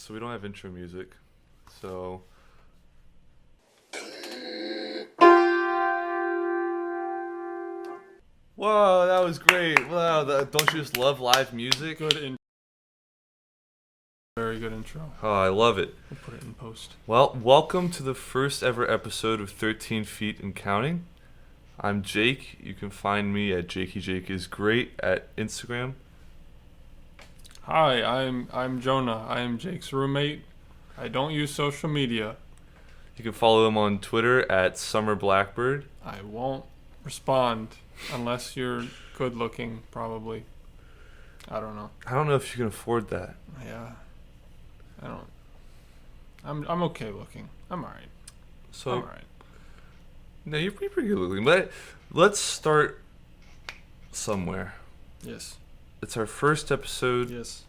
So we don't have intro music. So whoa, that was great. Wow, don't you just love live music? Good intro. Very good intro. Oh, I love it. We'll put it in post. Well, welcome to the first ever episode of 13 Feet and Counting. I'm Jake. You can find me at JakeyJakeIsGreat at Instagram. Hi, I'm Jonah. I am Jake's roommate. I don't use social media. You can follow him on Twitter at SummerBlackbird. I won't respond unless you're good looking, probably. I don't know. I don't know if you can afford that. Yeah. I don't. I'm okay looking. I'm alright. So, I'm alright. no, you're pretty good looking. But let's start somewhere. Yes. It's our first episode. Yes.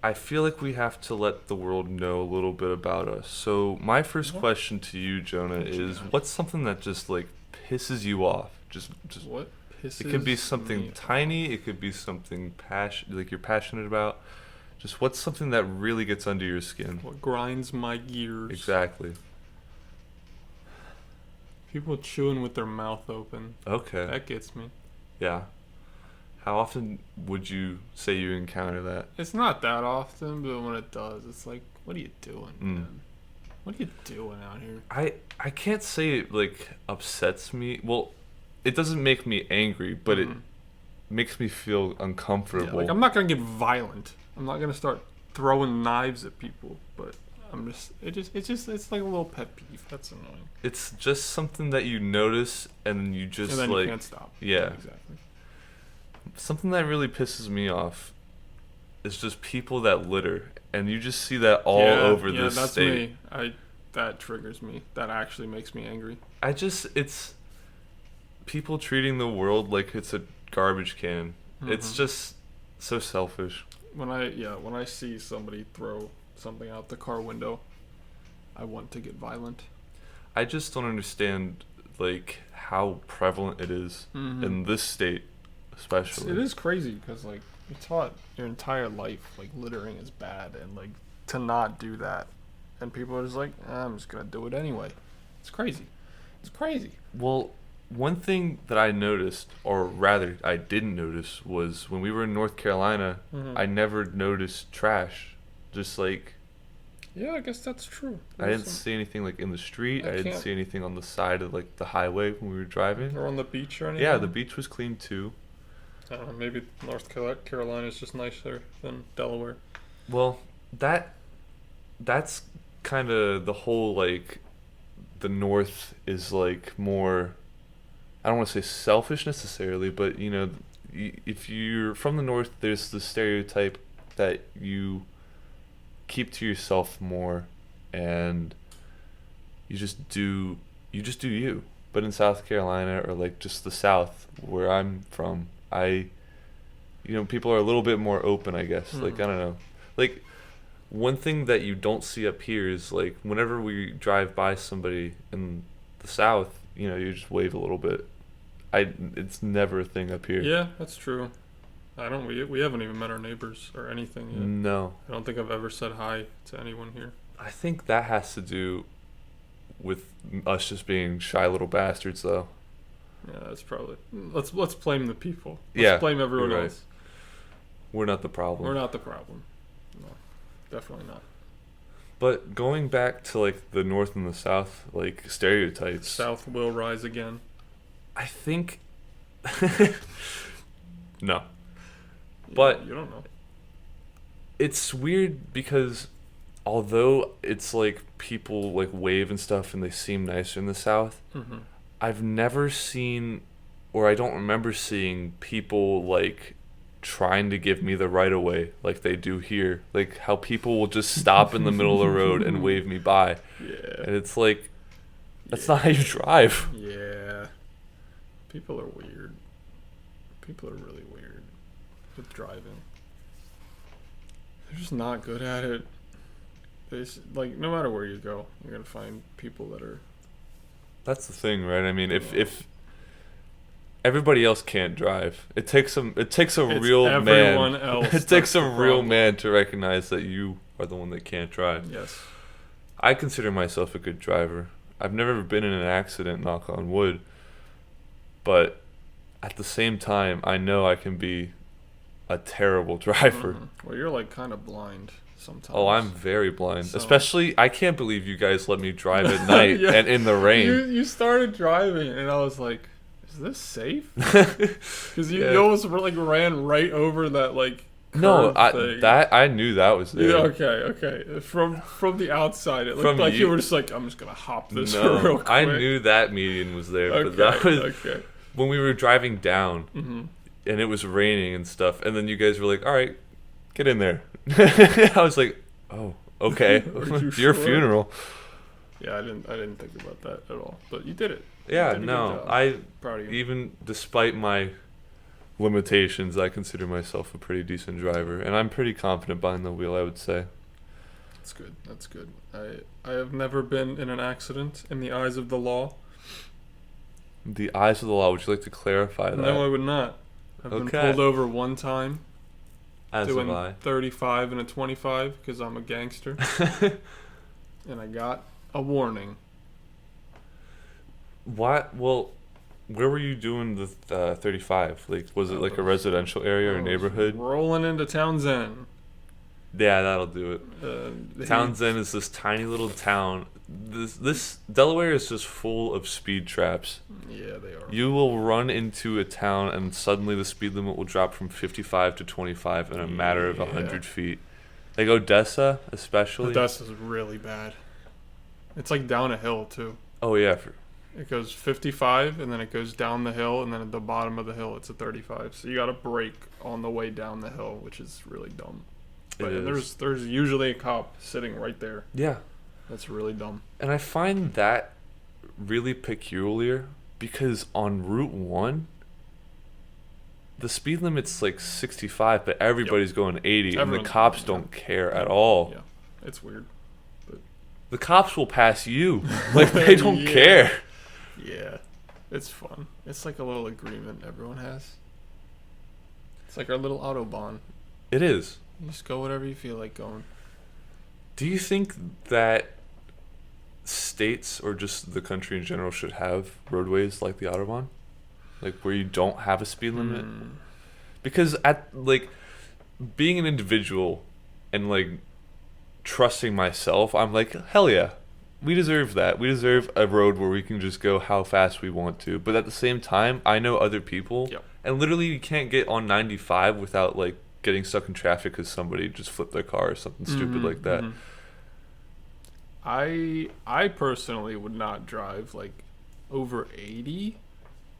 I feel like we have to let the world know a little bit about us. So my first question to you, Jonah, is what's something that just like pisses you off? Just What pisses it could be something me tiny. It could be something like you're passionate about. Just what's something that really gets under your skin? What grinds my gears? Exactly. People chewing with their mouth open. Okay. That gets me. Yeah. How often would you say you encounter that? It's not that often, but when it does, it's like, what are you doing, man? What are you doing out here? I can't say it like upsets me. Well, it doesn't make me angry, but it makes me feel uncomfortable. Yeah, like I'm not gonna get violent. I'm not gonna start throwing knives at people, but it's like a little pet peeve. That's annoying. It's just something that you notice and you just And then like you can't stop. Yeah. Exactly. Something that really pisses me off is just people that litter, and you just see that all over this that's state. me. That triggers me. That actually makes me angry. It's people treating the world like it's a garbage can. It's just so selfish. When I see somebody throw something out the car window, I want to get violent. I just don't understand like how prevalent it is in this state, especially. It is crazy because like you're taught your entire life like littering is bad and like to not do that, and people are just like, I'm just gonna do it anyway. It's crazy. It's crazy. Well, one thing that I noticed, or rather I didn't notice, was when we were in North Carolina, I never noticed trash. Just like, Yeah, I guess that's true. I didn't see anything like in the street. I didn't see anything on the side of like the highway when we were driving. Or on the beach or anything. Yeah, the beach was clean too. I don't know. Maybe North Carolina is just nicer than Delaware. Well, that's kind of the whole like the North is like more. I don't want to say selfish necessarily, but you know, if you're from the North, there's the stereotype that you keep to yourself more, and you just do you. But in South Carolina or like just the South where I'm from, people are a little bit more open, I guess. Like, I don't know. Like, one thing that you don't see up here is like whenever we drive by somebody in the South, you just wave a little bit. It's never a thing up here. Yeah, that's true. We haven't even met our neighbors or anything yet. No. I don't think I've ever said hi to anyone here. I think that has to do with us just being shy little bastards, though. Yeah, that's probably. Let's blame the people. Yeah, Let's blame everyone you're right. else. We're not the problem. We're not the problem. No, definitely not. But going back to like the North and the South, like stereotypes. South will rise again. I think. No. But you don't know. It's weird because although it's like people like wave and stuff and they seem nicer in the South, I've never seen, or I don't remember seeing people like trying to give me the right of way like they do here. Like how people will just stop in the middle of the road and wave me by. Yeah. And it's like, that's not how you drive. Yeah. People are weird. People are really weird with driving. They're just not good at it. Like, no matter where you go, you're going to find people that are... That's the thing, right? I mean, if everybody else can't drive, it takes a real man. Else It takes a the real problem. man to recognize that you are the one that can't drive. Yes. I consider myself a good driver. I've never been in an accident, knock on wood, but at the same time, I know I can be a terrible driver. Well, you're like kind of blind sometimes. Oh, I'm very blind. So- Especially, I can't believe you guys let me drive at night Yeah. and in the rain. You started driving, and I was like, "Is this safe?" Because you almost like ran right over that like. No, thing. I knew that was there. Yeah, okay. From the outside, it looked From like you you- were just like, "I'm just gonna hop this No, real quick." I knew that median was there, Okay, but that was okay. when we were driving down Mm-hmm. and it was raining and stuff, and then you guys were like, "All right, get in there." I was like, "Oh, okay, Are you your sure? funeral." Yeah, I didn't think about that at all, but you did it. Yeah, You did a good no, job. I Proud of you. even despite my limitations, I consider myself a pretty decent driver, and I'm pretty confident behind the wheel, I would say. That's good. That's good. I have never been in an accident in the eyes of the law. The eyes of the law. Would you like to clarify that? No, I would not. I've been Okay. pulled over one time As doing have I. 35 and a 25 because I'm a gangster, and I got a warning. What? Well, where were you doing the 35? Like, was it like a residential area or I was neighborhood? Rolling into Townsend. Yeah, that'll do it. Townsend is this tiny little town. This Delaware is just full of speed traps. Yeah, they are. You will run into a town and suddenly the speed limit will drop from 55 to 25 in a matter of Yeah. 100 feet. Like Odessa, especially. Odessa's really bad. It's like down a hill too. Oh yeah, It goes 55 and then it goes down the hill, and then at the bottom of the hill it's a 35. So you got to brake on the way down the hill, which is really dumb. But It is. there's usually a cop sitting right there. yeah. That's really dumb. And I find that really peculiar because on Route 1, the speed limit's like 65, but everybody's going 80, and Everyone's the cops going, don't care at all. Yeah, it's weird. The cops will pass you. Like, they don't Yeah. care. Yeah, it's fun. It's like a little agreement everyone has. It's like our little Autobahn. It is. You just go whatever you feel like going. Do you think that states or just the country in general should have roadways like the Autobahn? Like, where you don't have a speed limit? Because being an individual and like trusting myself, I'm like, hell yeah, we deserve that. We deserve a road where we can just go how fast we want to. But at the same time, I know other people, Yep. and literally you can't get on 95 without like getting stuck in traffic because somebody just flipped their car or something stupid like that. I personally would not drive like over 80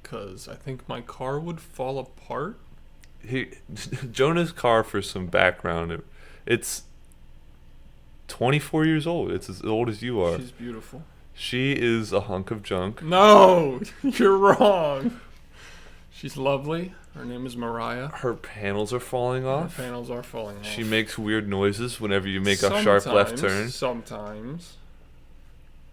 because I think my car would fall apart. Jonah's car, for some background, it's 24 years old. It's as old as you are. She's beautiful. She is a hunk of junk. No, you're wrong. She's lovely. Her name is Mariah. Her panels are falling Her off. panels are falling off. She makes weird noises whenever you make a sharp left turn. Sometimes.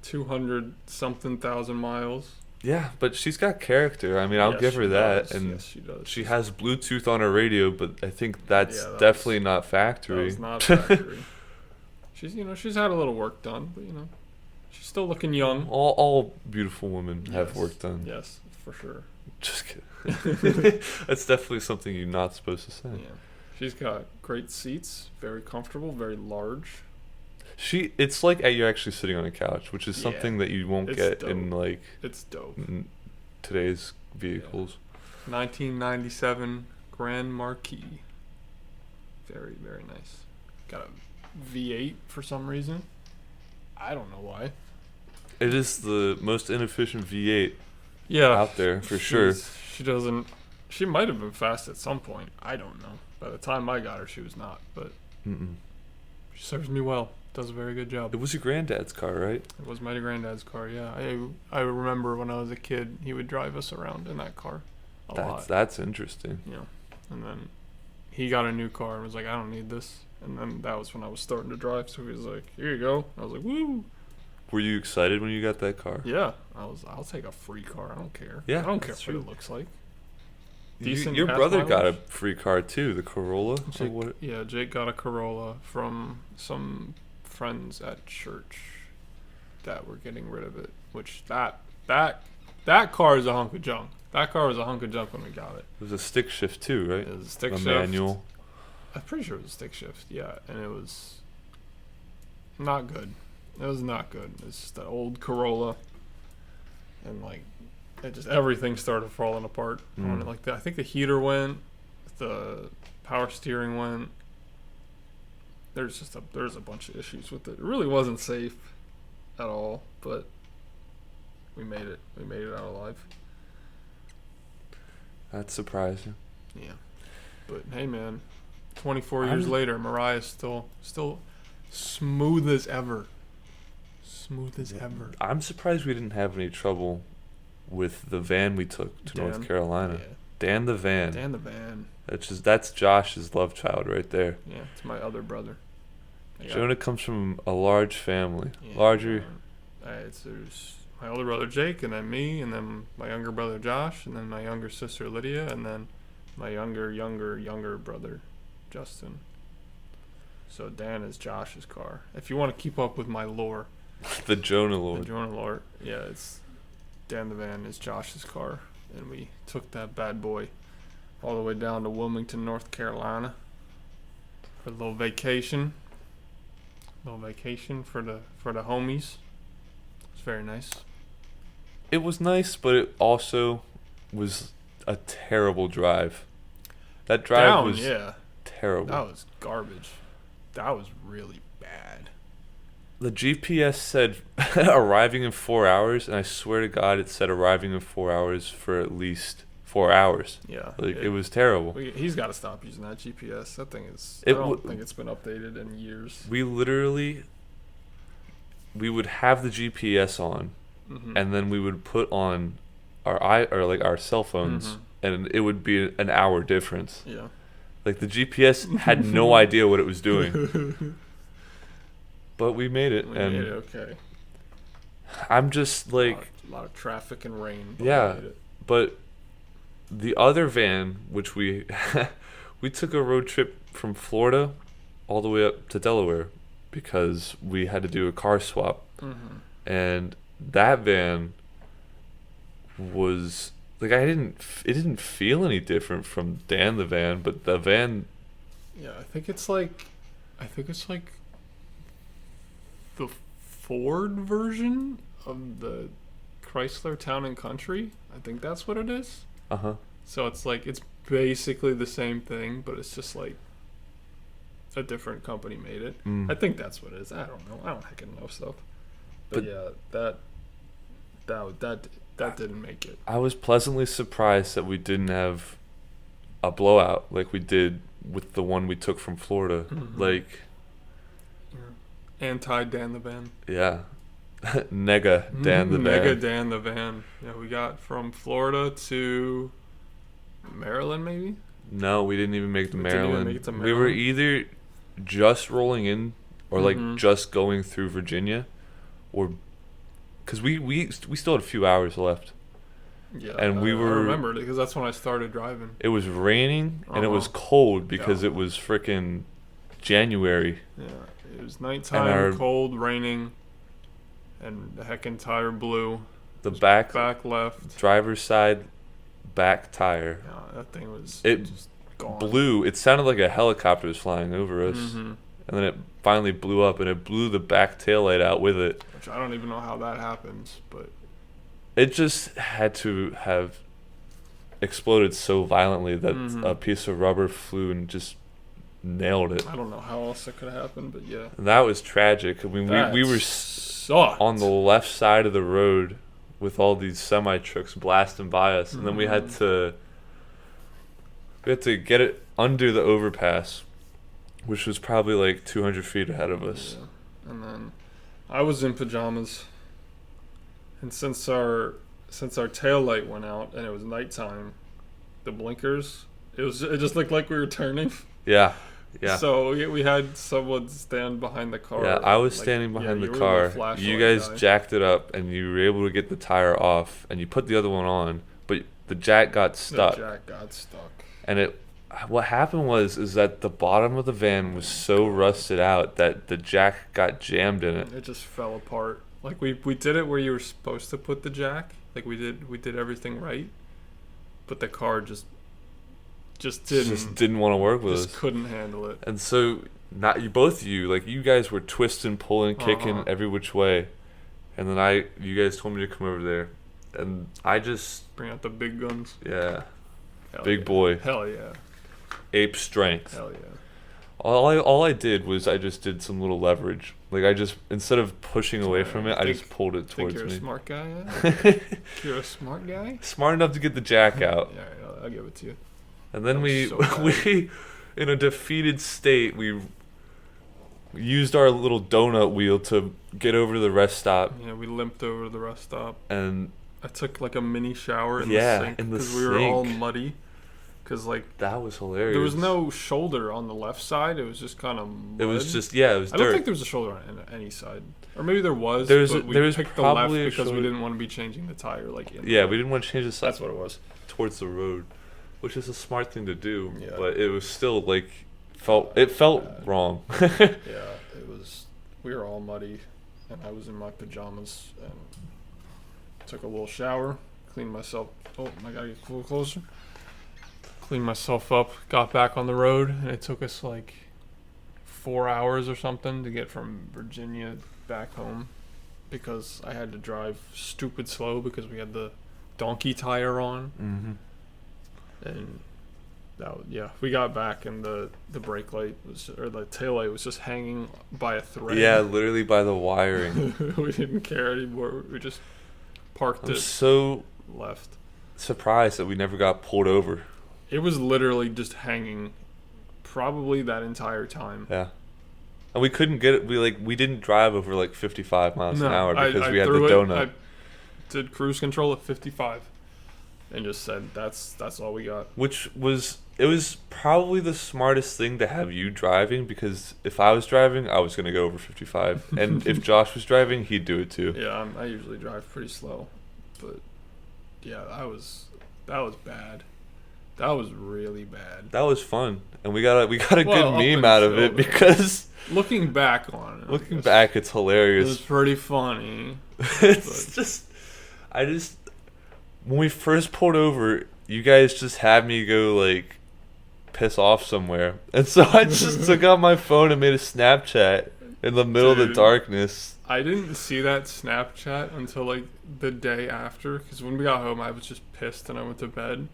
200 something thousand miles. Yeah, but she's got character. I mean, I'll Yes, give her she that. does. And yes, she does. she has Bluetooth on her radio, but I think that's Yeah, that definitely not That factory. was not factory. She's had a little work done, but she's still looking young. All beautiful women have Yes. work done. Yes, for sure. Just kidding. That's definitely something you're not supposed to say. Yeah. She's got great seats, very comfortable, very large. It's like you're actually sitting on a couch, which is Yeah. something that you won't It's get in dope. like It's dope. today's vehicles. 1997 Grand Marquis. Very, very nice. Got a V8 for some reason. I don't know why. It is the most inefficient V8 Yeah. out there for sure. She might have been fast at some point. I don't know. By the time I got her, she was not. But Mm-mm. she serves me well. Does a very good job. It was your granddad's car, right? It was my granddad's car, yeah. I remember when I was a kid, he would drive us around in that car a lot. That's interesting. And then he got a new car and was like, I don't need this. And then that was when I was starting to drive. So he was like, here you go. I was like, woo. Were you excited when you got that car? Yeah. I'll take a free car. I don't care. Yeah, I don't care that's what true. it looks like. decent. Your gas brother got a mileage. free car too, the Corolla. Or Jake, what? yeah, Jake got a Corolla from some friends at church that were getting rid of it. Which that car is a hunk of junk. That car was a hunk of junk when we got it. It was a stick shift too, right? It was a stick a shift. manual. I'm pretty sure it was a stick shift. Yeah, and it was not good. It was not good. It's just that old Corolla, and like it just everything started falling apart on it. Like I think the heater went, the power steering went. There's a bunch of issues with it. It really wasn't safe at all, but we made it. We made it out alive. That's surprising. Yeah, but hey, man, 24 years later, Mariah's still smooth as ever. Smooth as ever. I'm surprised we didn't have any trouble with the van we took to North Carolina. Yeah. Dan the van. Dan the van. That's Josh's love child right there. Yeah, it's my other brother. Jonah comes from a large family. Yeah, Larger. There's my older brother Jake, and then me, and then my younger brother Josh, and then my younger sister Lydia, and then my younger brother Justin. So Dan is Josh's car. If you want to keep up with my lore. The Jonah Lord. The Jonah lore. Yeah, it's Dan the van is Josh's car, and we took that bad boy all the way down to Wilmington, North Carolina for a little vacation. Little vacation for the homies. It's very nice. It was nice, but it also was a terrible drive. That drive was terrible. That was garbage. That was really bad. The GPS said arriving in 4 hours, and I swear to God, it said arriving in 4 hours for at least 4 hours. Yeah, it was terrible. He's got to stop using that GPS. That thing is. I don't think it's been updated in years. We would have the GPS on, and then we would put on our cell phones, and it would be an hour difference. Yeah. Like the GPS had no idea what it was doing. But we made it. We made it okay. I'm just like a lot of traffic and rain. Yeah, but the other van, which we took a road trip from Florida all the way up to Delaware because we had to do a car swap, and that van was like it didn't feel any different from Dan the van, but the van. Yeah, I think it's like the Ford version of the Chrysler Town and Country. I think that's what it is. So it's like it's basically the same thing, but it's just like a different company made it. I think that's what it is. I don't know. I don't heckin' know stuff. But yeah, that didn't make it. I was pleasantly surprised that we didn't have a blowout like we did with the one we took from Florida. Like anti Dan the van. Yeah. Nega Dan the van. Nega Dan the van. Yeah, we got from Florida to Maryland, maybe? No, we didn't even make it to Maryland. Make it to Maryland. We were either just rolling in or like just going through Virginia, or because we still had a few hours left. Yeah, and I remembered it because that's when I started driving. It was raining and it was cold because it was frickin' January. Yeah, it was nighttime, cold, raining, and the heckin' tire blew. The back left, driver's side back tire. Yeah, that thing was just gone. Blew. It sounded like a helicopter was flying over us, and then it finally blew up, and it blew the back taillight out with it. Which I don't even know how that happens, but it just had to have exploded so violently that a piece of rubber flew and just nailed it. I don't know how else it could have happened, but yeah. And that was tragic. I mean, we were on the left side of the road with all these semi trucks blasting by us, and then we had to get it under the overpass, which was probably like 200 feet ahead of us. Yeah. And then I was in pajamas, and since our tail light went out and it was nighttime, the blinkers it just looked like we were turning. Yeah. Yeah. So we had someone stand behind the car. Yeah, I was standing behind the car. You guys jacked it up, and you were able to get the tire off, and you put the other one on, but the jack got The stuck. jack got stuck. And what happened is that the bottom of the van was so rusted out that the jack got jammed in it. It just fell apart. Like we did it where you were supposed to put the jack. Like we did everything right, but the car just Didn't want to work with us. just couldn't handle it. And so not you both of you, like you guys were twisting, pulling, kicking every which way. And then you guys told me to come over there. And I just Bring out the big guns. yeah. Hell Big yeah. boy. Hell yeah. Ape strength. Hell yeah. All I did was I just did some little leverage. Like I just instead of pushing away from it, I just pulled it Think towards you're a me. smart guy? Yeah? You're a smart guy? Smart enough to get the jack out. Yeah, I'll give it to you. And then That we was so bad. we in a defeated state, we used our little donut wheel to get over to the rest stop, Yeah, we limped over to the rest stop. and I took like a mini shower in Yeah, the sink in the because we were all sink. muddy. Because like that was hilarious. there was no shoulder on the left side. It was just kind of mud. It was just it was I don't dirt. think there was a shoulder on any side, or maybe there was. There was but we there was picked the left probably a because we shoulder. didn't want to be changing the tire like in. Yeah, the- we didn't want to change the side That's what it was. towards the road, which is a smart thing to do. Yeah. But it was still like felt Bad. wrong. Yeah, it was. We were all muddy, and I was in my pajamas and took a little shower, cleaned myself. Oh, I gotta get a little closer. Cleaned myself up, got back on the road, and it took us like 4 hours or something to get from Virginia back home because I had to drive stupid slow because we had the donkey tire on, and we got back and the brake light or the tail light was just hanging by a thread. Yeah, literally by the wiring. We didn't care anymore. We just parked I'm it, so left. surprised that we never got pulled over. It was literally just hanging, probably that entire time. Yeah. And we couldn't get it. We didn't drive over like 55 miles an hour because we had the threw donut. I did cruise control at 55, and just said that's all we got. It was probably the smartest thing to have you driving, because if I was driving, I was gonna go over 55, and if Josh was driving, he'd do it too. Yeah, I usually drive pretty slow, but yeah, that was bad. That was really bad. That was fun, and we got a Well, good up meme out of until it because Looking back on it, I looking guess back, it's it was hilarious. pretty funny. It's just, when we first pulled over, you guys just had me go like piss off somewhere, and so I just took out my phone and made a Snapchat in the middle of the Dude. darkness. I didn't see that Snapchat until like the day after, because when we got home, I was just pissed and I went to bed.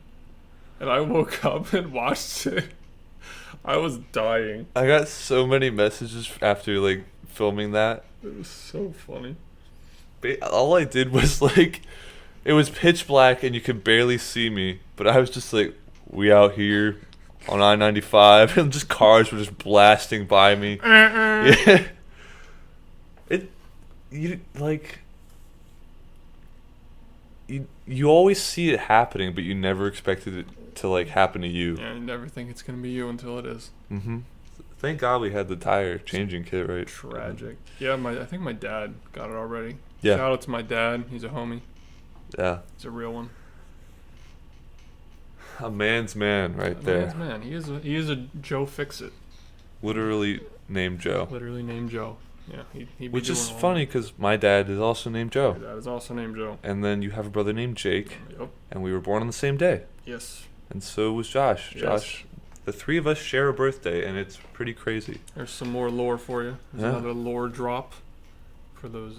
And I woke up and watched it. I was dying. I got so many messages after like filming that. It was so funny. All I did was like, it was pitch black and you could barely see me, but I was just like, we out here on I-95, and just cars were just blasting by me. Yeah. You always see it happening, but you never expected it to like happen to you. Yeah, you never think it's gonna be you until it is. Mm-hmm. Thank God we had the tire changing kit, right? Tragic. Yeah, I think my dad got it already. Yeah. Shout out to my dad. He's a homie. Yeah. He's a real one. A man's man right there. Man's man. He is a Joe Fix-It. Literally named Joe. Literally named Joe. Yeah, he'd be Which is doing all funny because my dad is also named that. My Joe. dad is also named Joe. And then you have a brother named Jake, Yep. and we were born on the same day. Yes. And so was Josh. Yes. Josh, the three of us share a birthday, and it's pretty crazy. There's some more lore for you. There's Yeah. another lore drop for those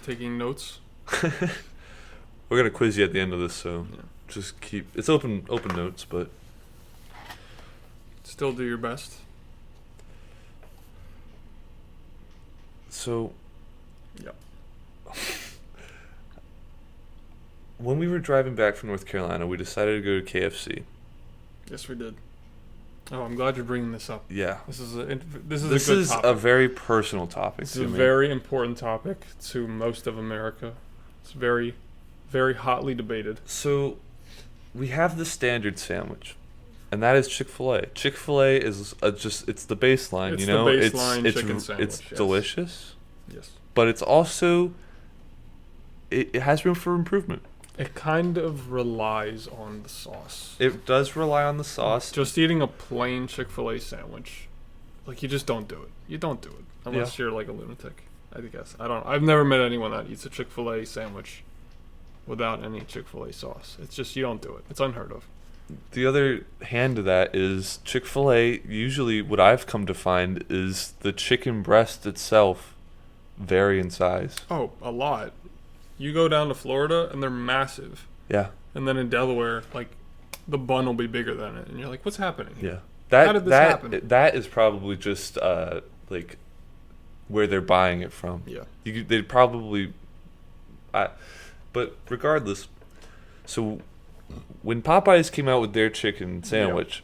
taking notes. We're gonna quiz you at the end of this, so Yeah. just keep it's open notes, but Still do your best. so Yep. when we were driving back from North Carolina, we decided to go to KFC. Yes, we did. Oh, I'm glad you're bringing this up. Yeah. This is a This good is topic. a very personal topic This to is a me. very important topic to most of America. It's very, very hotly debated. So, we have the standard sandwich, and that is Chick-fil-A. Chick-fil-A is it's the baseline, It's you the know. baseline it's chicken sandwich, It's yes. delicious, Yes. but it's also it has room for improvement. It kind of relies on the sauce. It does rely on the sauce. Just eating a plain Chick-fil-A sandwich, like, you just don't do it. You don't do it unless you're like a lunatic. I guess I've never met anyone that eats a Chick-fil-A sandwich without any Chick-fil-A sauce. It's just you don't do it. It's unheard of. The other hand to that is Chick-fil-A, usually what I've come to find is the chicken breast itself vary in size. Oh, a lot. You go down to Florida and they're massive. Yeah. And then in Delaware, like, the bun will be bigger than it. And you're like, what's happening? Yeah. How did this happen? That is probably just like where they're buying it from. Yeah. They'd probably but regardless, so when Popeyes came out with their chicken sandwich,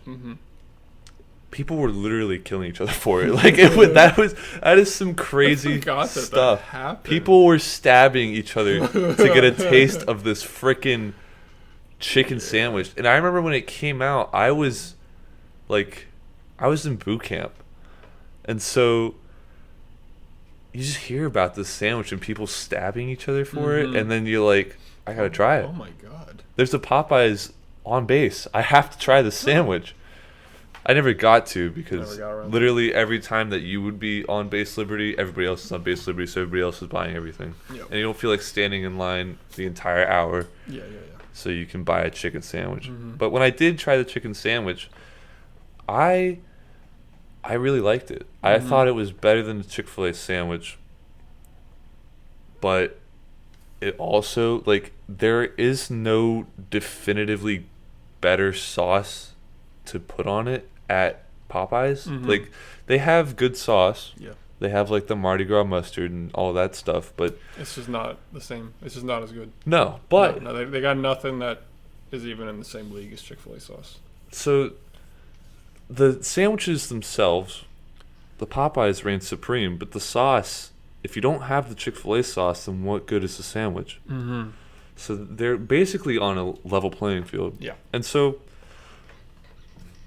people were literally killing each other for it. Like that is some crazy stuff. People were stabbing each other to get a taste of this freaking chicken sandwich. And I remember when it came out, I was in boot camp, and so you just hear about this sandwich and people stabbing each other for it, and then you're like, I gotta try it. Oh my god! There's a Popeyes on base. I have to try this sandwich. I never got to because literally every time that you would be on Base Liberty, everybody else is on Base Liberty, so everybody else is buying everything. Yep. And you don't feel like standing in line the entire hour. Yeah. So you can buy a chicken sandwich. But when I did try the chicken sandwich, I really liked it. I thought it was better than the Chick-fil-A sandwich. But it also, like, there is no definitively better sauce to put on it at Popeyes. Like, they have good sauce. Yeah. They have, like, the Mardi Gras mustard and all that stuff, but it's just not the same. It's just not as good. No, but no, they got nothing that is even in the same league as Chick-fil-A sauce. So the sandwiches themselves, the Popeyes reign supreme, but the sauce, if you don't have the Chick-fil-A sauce, then what good is the sandwich? So they're basically on a level playing field. Yeah. And so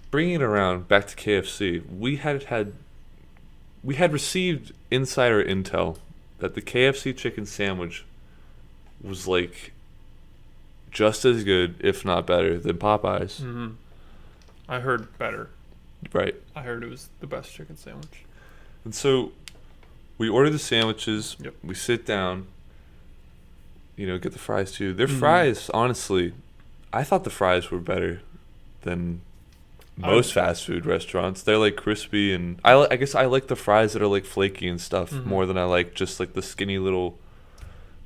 bringing it around back to KFC, we had received insider intel that the KFC chicken sandwich was like just as good, if not better, than Popeyes. I heard better. Right. I heard it was the best chicken sandwich. And so we order the sandwiches. Yep. We sit down. Get the fries too. Their fries, honestly, I thought the fries were better than most fast food restaurants. They're like crispy, and I guess I like the fries that are like flaky and stuff more than I like just like the skinny little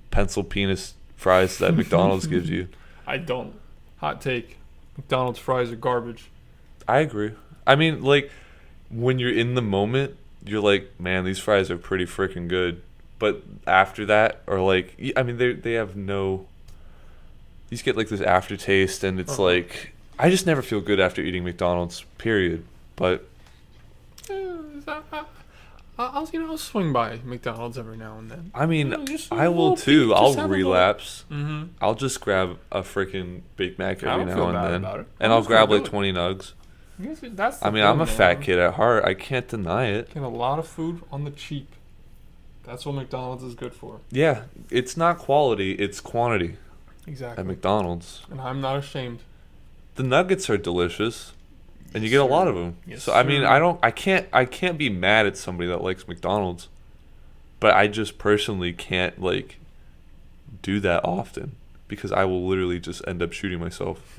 pencil penis fries that McDonald's gives you. I don't. Hot take. McDonald's fries are garbage. I agree. I mean, like, when you're in the moment, you're like, man, these fries are pretty freaking good. But after that, or like, I mean, they have no. You just get like this aftertaste, and it's like, I just never feel good after eating McDonald's. Period. But I'll swing by McDonald's every now and then. I mean, I will too. I'll relapse. I'll just grab a freaking Big Mac every now and then, and I'll grab like 20 nugs. I mean, I'm a fat kid at heart. I can't deny it. Get a lot of food on the cheap. That's what McDonald's is good for. Yeah, it's not quality, it's quantity. Exactly. At McDonald's. And I'm not ashamed. The nuggets are delicious, and you get a lot of them. Yes, so I mean, I can't be mad at somebody that likes McDonald's, but I just personally can't like do that often because I will literally just end up shooting myself.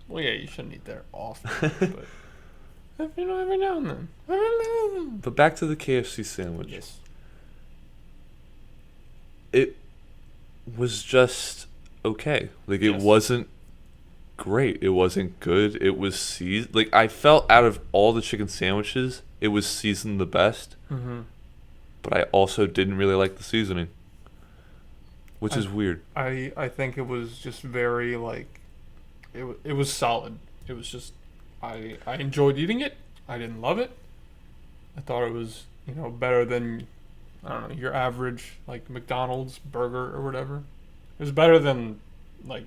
Well, yeah, you shouldn't eat there often, but every now and then. But back to the KFC sandwich. Yes. It was just okay. Like, it wasn't great. It wasn't good. It was seasoned. Like, I felt out of all the chicken sandwiches, it was seasoned the best. But I also didn't really like the seasoning, which is weird. I think it was just very, like, it was solid. It was just, I enjoyed eating it. I didn't love it. I thought it was, better than, I don't know, your average, like, McDonald's burger or whatever. It was better than, like,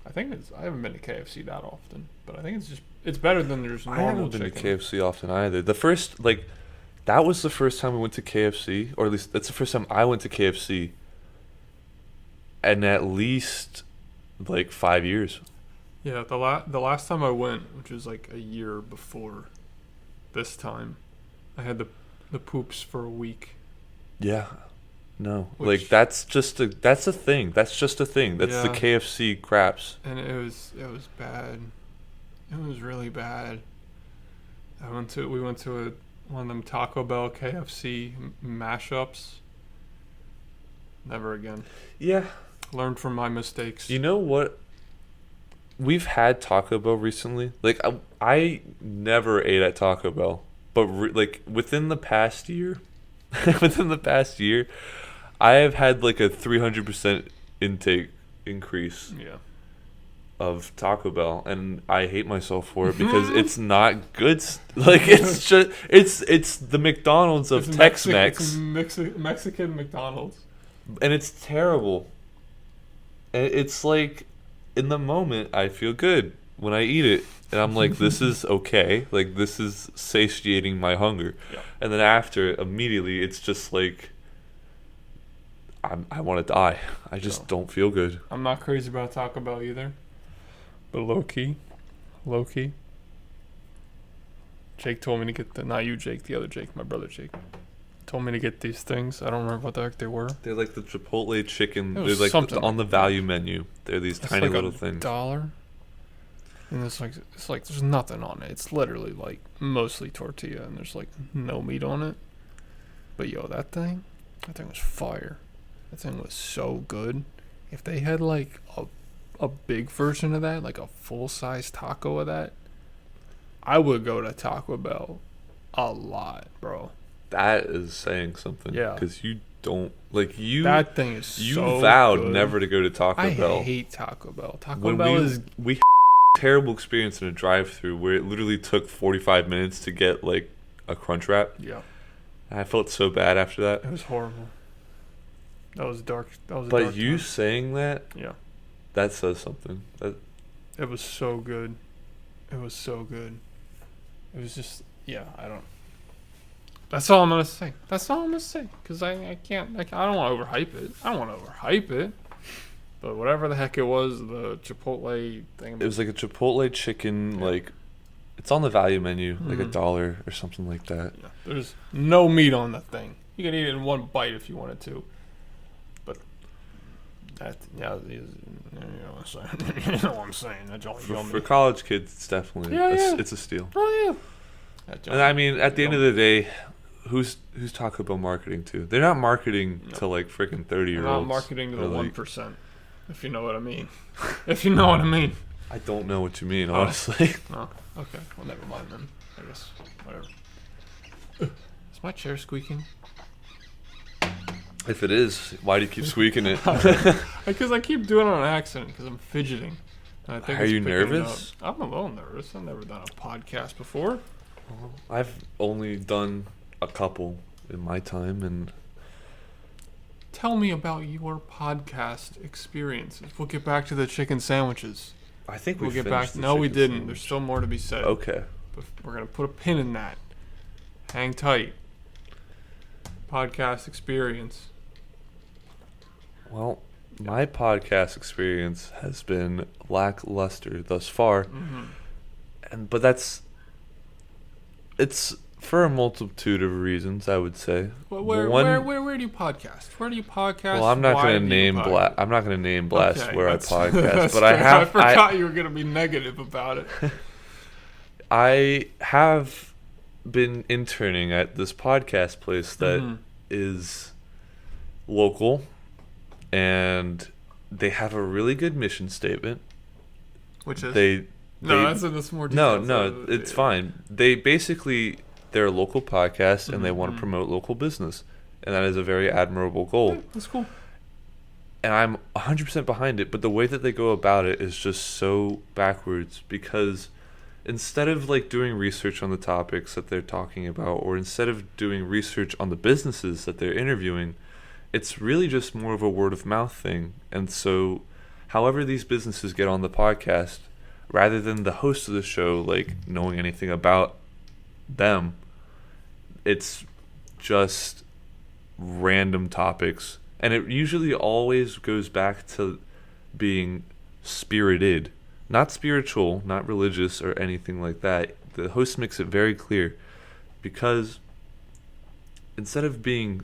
I haven't been to KFC that often, but I think it's better than there's normal chicken. I haven't been to KFC often either. That was the first time we went to KFC, or at least that's the first time I went to KFC, and at least like 5 years. Yeah, the last time I went, which was like a year before this time, I had the poops for a week. Yeah. No. Which, Like that's a thing. That's just a thing. That's the yeah, KFC craps. and it was bad. It was really bad. We went to one of them Taco Bell KFC mashups. Never again. Yeah. Learned from my mistakes. You know what? We've had Taco Bell recently. Like I never ate at Taco Bell, but like within the past year, I have had like a 300% intake increase Yeah. of Taco Bell, and I hate myself for it because it's not good. Like it's just it's the McDonald's of It's Tex-Mex, Mexican McDonald's. and it's terrible. And it's like in the moment I feel good when I eat it, and I'm like, this is okay. Like this is satiating my hunger. Yeah. And then after, immediately, it's just like I want to die. I just don't feel good. I'm not crazy about Taco Bell either. But low key. Jake told me to get not you, Jake, the other Jake, my brother Jake. Told me to get these things. I don't remember what the heck they were. They're like the Chipotle chicken. It They're was like something on the like value menu. They're these It's tiny like little things. $1. And it's like there's nothing on it. It's literally like mostly tortilla and there's like no meat on it. But yo, that thing was fire. That thing was so good. If they had like a big version of that, like a full size taco of that, I would go to Taco Bell a lot, bro. That is saying something. Yeah. Because you don't like you. That thing is You so vowed good. never to go to Taco Bell. I hate Taco Bell. Taco When Bell is we had a terrible experience in a drive-through where it literally took 45 minutes to get like a crunch wrap. yeah. I felt so bad after that. It was horrible. That was dark. That was a But dark you time. saying that, Yeah. that says something. It was so good. It was so good. It was just, yeah, I don't. That's all I'm going to say. Because I can't, I don't want to overhype it. But whatever the heck it was, the Chipotle thing. It was like a Chipotle chicken, Yeah. like, it's on the value menu, like Mhm. $1 or something like that. Yeah, there's no meat on the thing. You can eat it in one bite if you wanted to. But that, yeah, you know what I'm saying. You know what I'm saying. That joint For yummy. college kids, it's definitely Yeah. it's a steal. Oh, yeah. That joint- And I mean, at the end of the day, who's Taco Bell marketing to? They're not marketing No. to like freaking 30-year-olds. They're not marketing to the Or, like, 1%. If you know what I mean. If you know what I mean. I don't know what you mean, Oh. honestly. Oh, okay. Well, never mind then. I guess. Whatever. Is my chair squeaking? If it is, why do you keep squeaking it? Because I keep doing it on accident because I'm fidgeting. And I think Are it's you picking it nervous? up. I'm a little nervous. I've never done a podcast before. I've only done a couple in my time, and Tell me about your podcast experiences. We'll get back to the chicken sandwiches. I think We'll we get finished back. the No, we chicken didn't. sandwich. There's still more to be said. Okay. But we're going to put a pin in that. Hang tight. Podcast experience. Well, my podcast experience has been lackluster thus far, but it's for a multitude of reasons, I would say. Well, where do you podcast? Where do you podcast? Well, I'm not Why going to do you name podcast? I'm not going to name blast Okay, where I that's- podcast, that's but I fair. have I forgot you were going to be negative about it. I have been interning at this podcast place that is Mhm. local, and they have a really good mission statement. Which is They that's in this more no, details. it's fine. They're a local podcast, and they want to Mhm. promote local business, and that is a very admirable goal. Yeah, that's cool. And I'm 100% behind it, but the way that they go about it is just so backwards, because instead of like doing research on the topics that they're talking about, or instead of doing research on the businesses that they're interviewing, it's really just more of a word of mouth thing. And so however these businesses get on the podcast, rather than the host of the show like knowing anything about them, it's just random topics, and it usually always goes back to being spirited, not spiritual, not religious or anything like that. The host makes it very clear, because instead of being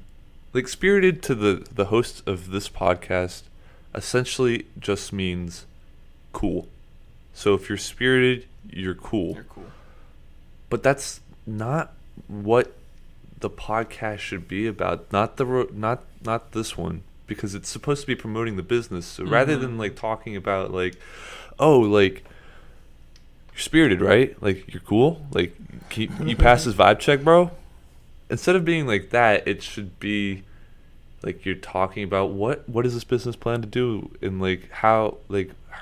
like spirited to the host of this podcast, essentially just means cool. So if you're spirited, you're cool. You're cool. But that's not what the podcast should be about. Not this one, because it's supposed to be promoting the business. So rather than like talking about like, oh, like you're spirited, right? Like you're cool. Like can you pass this vibe check, bro? Instead of being like that, it should be like you're talking about what is this business plan to do, and like how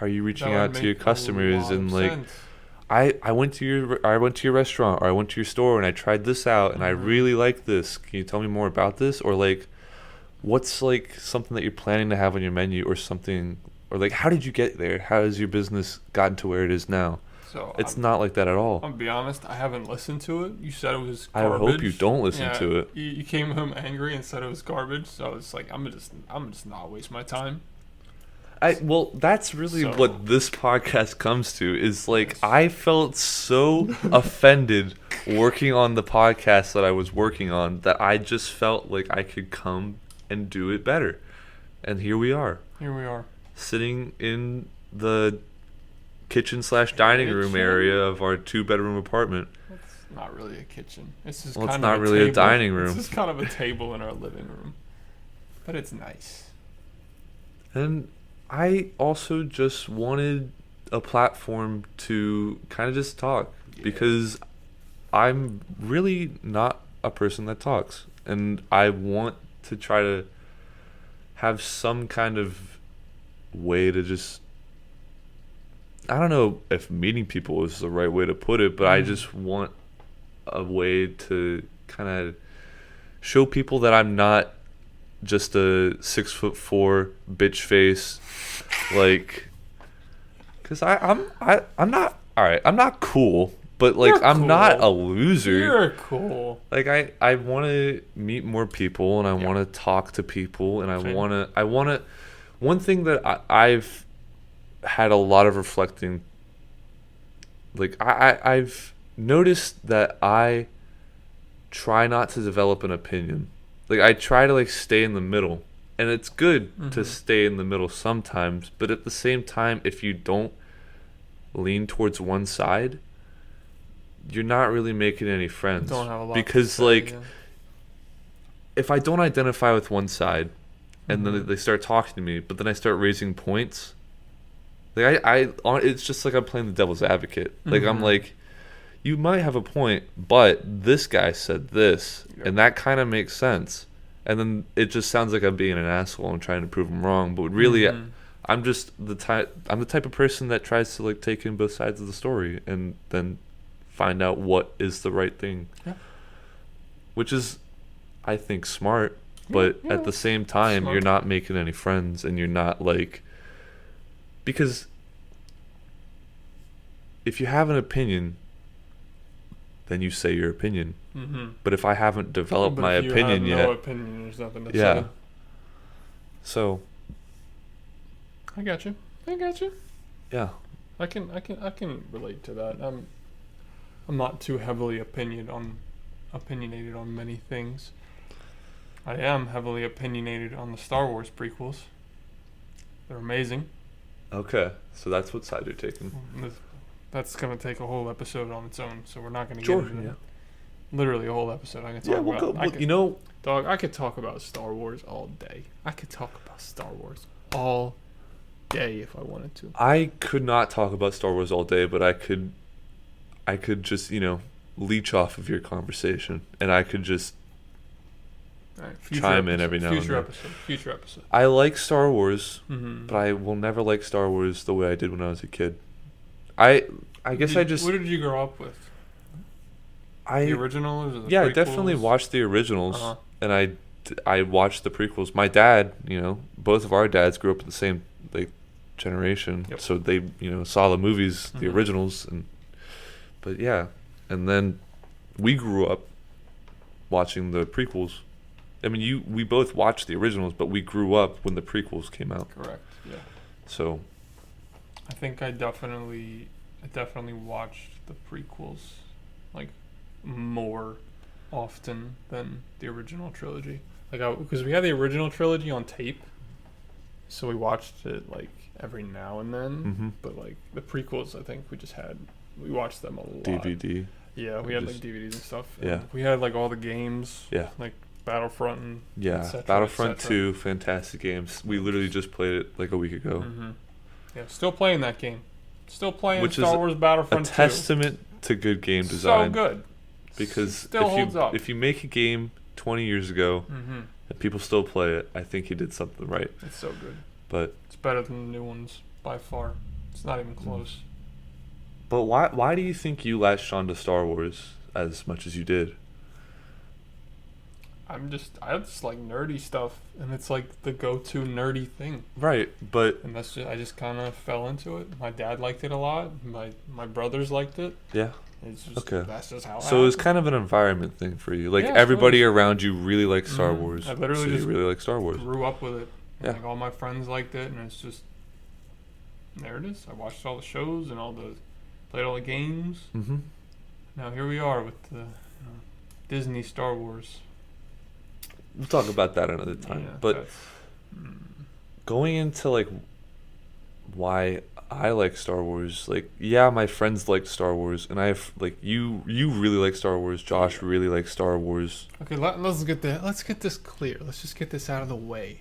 are you reaching out to your customers, and like sense. I went to your restaurant, or I went to your store and I tried this out and I really like this. Can you tell me more about this? Or like what's like something that you're planning to have on your menu, or something, or like how did you get there? How has your business gotten to where it is now? So it's not like that at all. I'll be honest, I haven't listened to it. You said it was I garbage. hope you don't listen to it. You came home angry and said it was garbage, so it's like I'm just not waste my time. Well, that's really So- what this podcast comes to, is like I felt so offended working on the podcast that I was working on, that I just felt like I could come and do it better. And here we are, Here we are. sitting in the kitchen/dining room Kitchen? area of our 2-bedroom apartment. It's not really a kitchen. It's just Well, it's kind not of really a table. dining room. It's just kind of a table in our living room, but it's nice. And I also just wanted a platform to kind of just talk, because I'm really not a person that talks, and I want to try to have some kind of way to just, I don't know if meeting people is the right way to put it, but I just want a way to kind of show people that I'm not just a 6'4" bitch face, like, cause I'm not, all right, I'm not cool, but like You're I'm not a cool. loser. You're cool. Like I want to meet more people, and I want to talk to people, and Same. I want to. One thing that I've had a lot of reflecting. Like I've noticed that I try not to develop an opinion. Like I try to like stay in the middle, and it's good to stay in the middle sometimes, but at the same time, if you don't lean towards one side, you're not really making any friends. Don't have a lot because to say, like yeah. if I don't identify with one side, and then they start talking to me, but then I start raising points, like it's just like I'm playing the devil's advocate. Like I'm like, you might have a point, but this guy said this, and that kind of makes sense. And then it just sounds like I'm being an asshole. I'm trying to prove him wrong, but really, I'm just the type. I'm the type of person that tries to like take in both sides of the story and then find out what is the right thing. Yeah. Which is, I think, smart. But at the same time, Smart. you're not making any friends, and you're not like, because if you have an opinion, then you say your opinion. But if I haven't developed But my if you opinion have yet, no opinion, there's nothing to yeah. say. So I got you. yeah, I can relate to that. I'm not too heavily opinionated on many things. I am heavily opinionated on the Star Wars prequels. They're amazing. okay. So that's what side you're taking. That's gonna take a whole episode on its own, so we're not gonna Sure. get into Yeah. that. Literally a whole episode. I can talk Yeah. We'll about. go. I could, You know, dog, I could talk about Star Wars all day. I could talk about Star Wars all day if I wanted to. I could not talk about Star Wars all day, but I could just leech off of your conversation, and I could just. All right, Chime in every now and then. Future episode. I like Star Wars, Mm-hmm. but I will never like Star Wars the way I did when I was a kid. I guess What did you grow up with? The originals or the yeah, I prequels? definitely watched the originals, Uh-huh. and I watched the prequels. My dad, both of our dads grew up in the same generation, Yep. so they saw the movies, the Mhm. originals, but yeah, and then we grew up watching the prequels. I mean, we both watched the originals, but we grew up when the prequels came out. Correct. Yeah. So I think I definitely watched the prequels like more often than the original trilogy. Like, because we had the original trilogy on tape, so we watched it like every now and then. Mm-hmm. But like the prequels, I think we watched them a lot. DVD. Yeah, we had like DVDs and stuff. Yeah. And we had like all the games. Yeah. Like Battlefront and Yeah. et cetera, Battlefront et cetera. 2, fantastic games. We literally just played it like a week ago. Mm-hmm. Yeah, still playing that game. Still playing Which Star is Wars A Battlefront 2. testament to good game So design. good. Because Still holds up. if you make a game 20 years ago Mm-hmm. and people still play it, I think you did something right. It's so good. But It's better than the new ones by far. It's not even close. why do you think you latched on to Star Wars as much as you did? I just like nerdy stuff, and it's like the go-to nerdy thing. Right, but And I just kind of fell into it. My dad liked it a lot. My brothers liked it. yeah. It's just, Okay. That's just how. So it was kind of an environment thing for you. Like Yeah, everybody totally. around you really likes Star Mhm. Wars. I literally so just you really like Star Wars. grew up with it. And Yeah. Like all my friends liked it, and it's just there it is. I watched all the shows and played all the games. Mm-hmm. Now here we are with the Disney Star Wars. We'll talk about that another time. Yeah, but that's- going into like why I like Star Wars, like yeah, my friends like Star Wars, and I have like you really like Star Wars. Josh really likes Star Wars. Okay, let's get this clear. Let's just get this out of the way.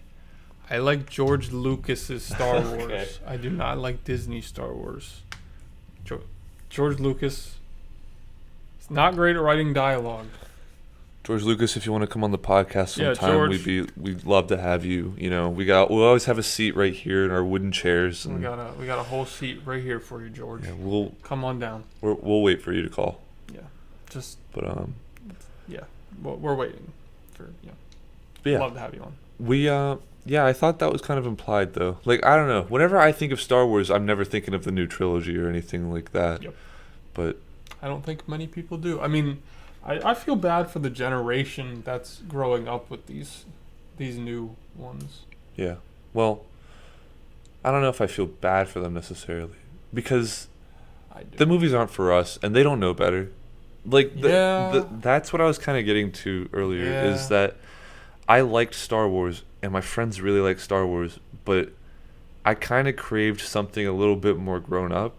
I like George Lucas's Star Wars. Okay. I do not like Disney Star Wars. George Lucas is not great at writing dialogue. George Lucas, if you want to come on the podcast Yeah, sometime, George. we'd love to have you. You know, we'll always have a seat right here in our wooden chairs. We And got a whole seat right here for you, George. yeah, Come on down. we'll wait for you to call. Yeah, just But we're waiting for but yeah, Love to have you on. yeah, I thought that was kind of implied though. Like I don't know. Whenever I think of Star Wars, I'm never thinking of the new trilogy or anything like that. Yep. But I don't think many people do. I mean, I feel bad for the generation that's growing up with these new ones. yeah, well, I don't know if I feel bad for them necessarily because I do. the movies aren't for us and they don't know better. Like Yeah. that's what I was kind of getting to earlier is Yeah. that I liked Star Wars and my friends really like Star Wars, but I kind of craved something a little bit more grown up.